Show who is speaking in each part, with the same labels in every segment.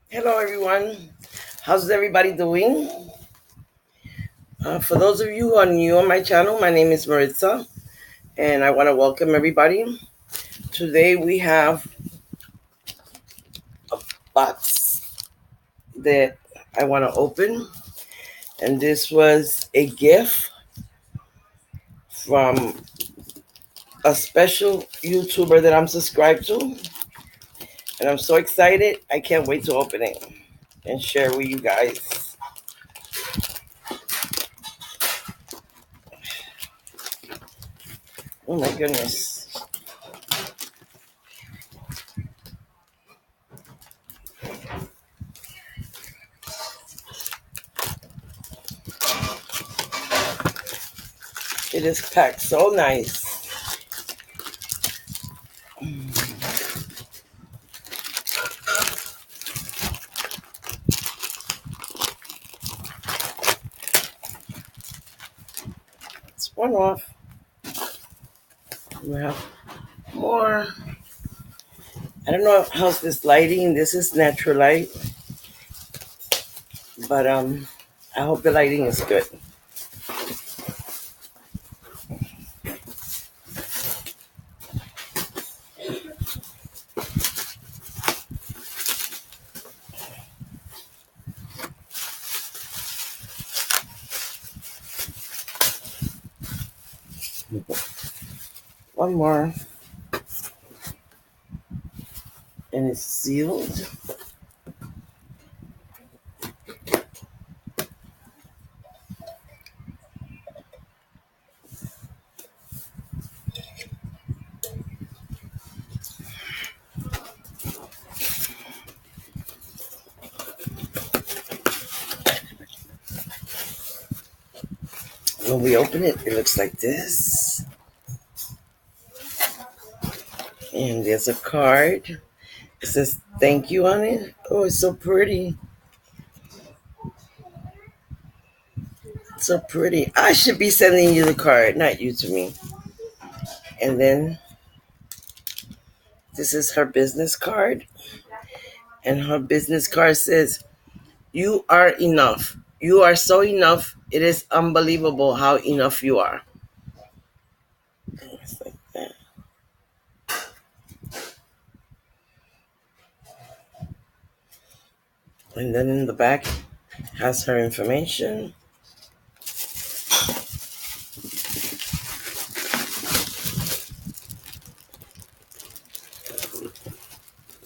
Speaker 1: Hello, everyone. How's everybody doing? For those of you who are new on my channel, my name is Mellissa, and I want to welcome everybody. Today we have a box that I want to open, and this was a gift from a special YouTuber that I'm subscribed to, and I'm so excited. I can't wait to open it and share with you guys. Oh my goodness. It is packed so nice. It's one off. We have more. I don't know how's this lighting. This is natural light, but I hope the lighting is good. One more, and it's sealed. When we open it, it looks like this, and there's a card. It says "Thank you" on it. Oh, it's so pretty. So pretty. I should be sending you the card, not you to me. And then this is her business card. And her business card says, "You are enough. You are so enough. It is unbelievable how enough you are." It's like that. And then in the back has her information.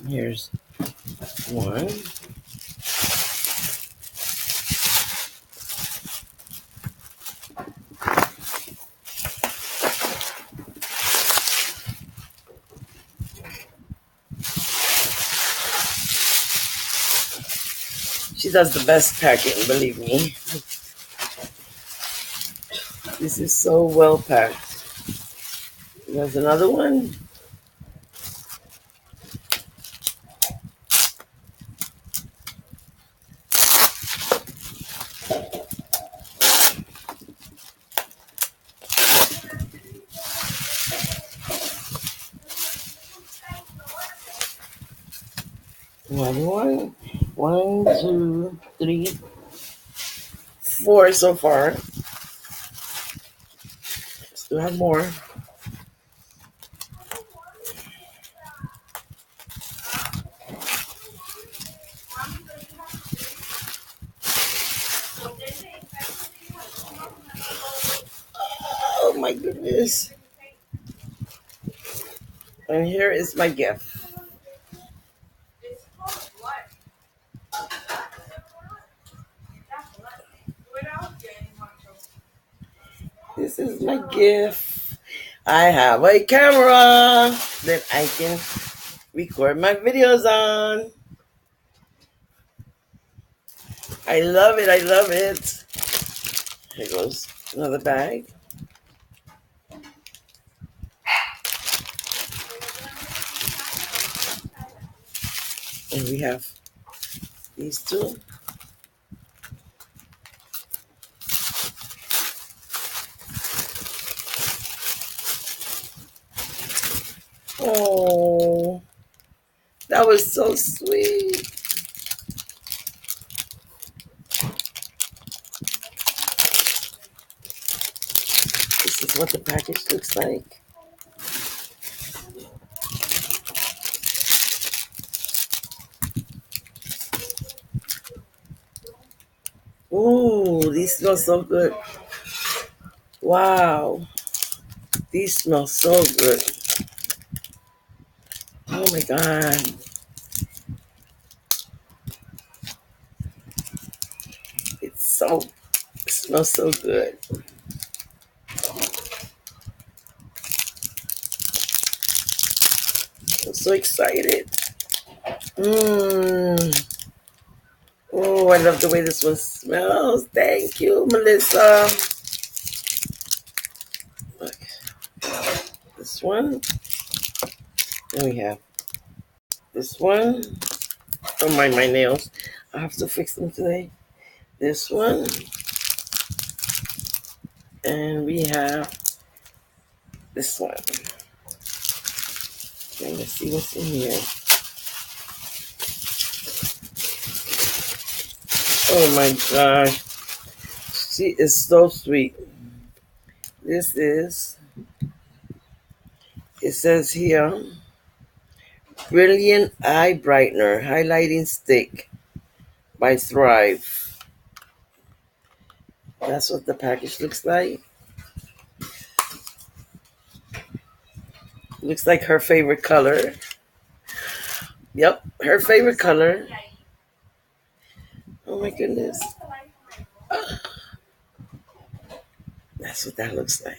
Speaker 1: Here's one. She does the best packing, believe me. This is so well packed. There's another one. Another one. One, two, three, four so far. Still have more. Oh my goodness. And here is my gift. This is my gift. I have a camera that I can record my videos on. I love it. I love it. Here goes another bag. And we have these two. Oh, that was so sweet. what the package looks like. Ooh, these smell so good. Wow, these smell so good. Oh my god, it smells so good. I'm so excited. Mmm. Oh, I love the way this one smells. Thank you, Mellissa. Look, this one. Then we have this one. Don't mind my nails. I have to fix them today. This one. And we have this one. Okay, let's see what's in here. Oh my gosh. She is so sweet. This is, it says here, Brilliant Eye Brightener Highlighting Stick by Thrive. That's what the package looks like. Looks like her favorite color. Yep, her favorite color. Oh my goodness. That's what that looks like.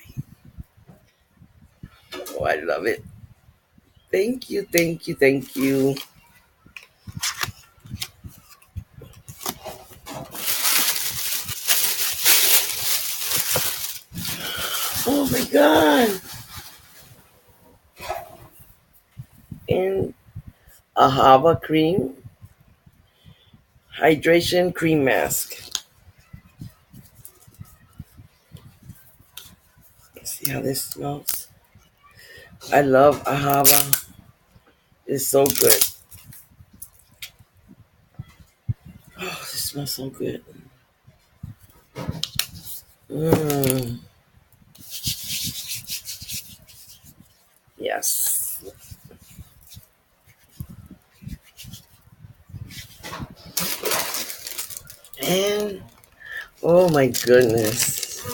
Speaker 1: Oh, I love it. Thank you, thank you, thank you. Oh my god. And Ahava cream. Hydration cream mask. Let's see how this smells. I love Ahava. It's so good. Oh, this smells so good. Mmm. Yes. And oh my goodness.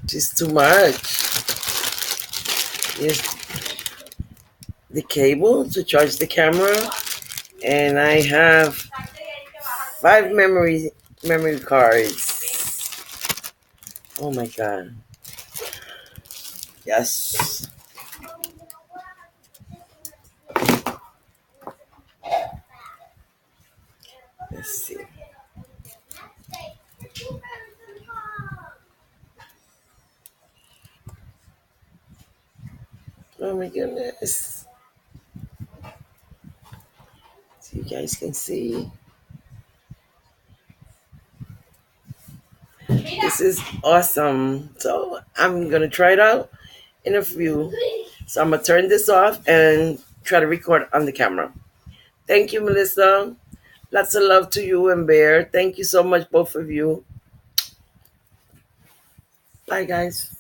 Speaker 1: Just too much. Here's the cable to charge the camera. And I have 5 memory cards. Oh my god. Yes. Let's see. Oh my goodness. So you guys can see. This is awesome. So I'm going to try it out in a few. So I'm going to turn this off and try to record on the camera. Thank you, Mellissa. Lots of love to you and Bear. Thank you so much, both of you. Bye, guys.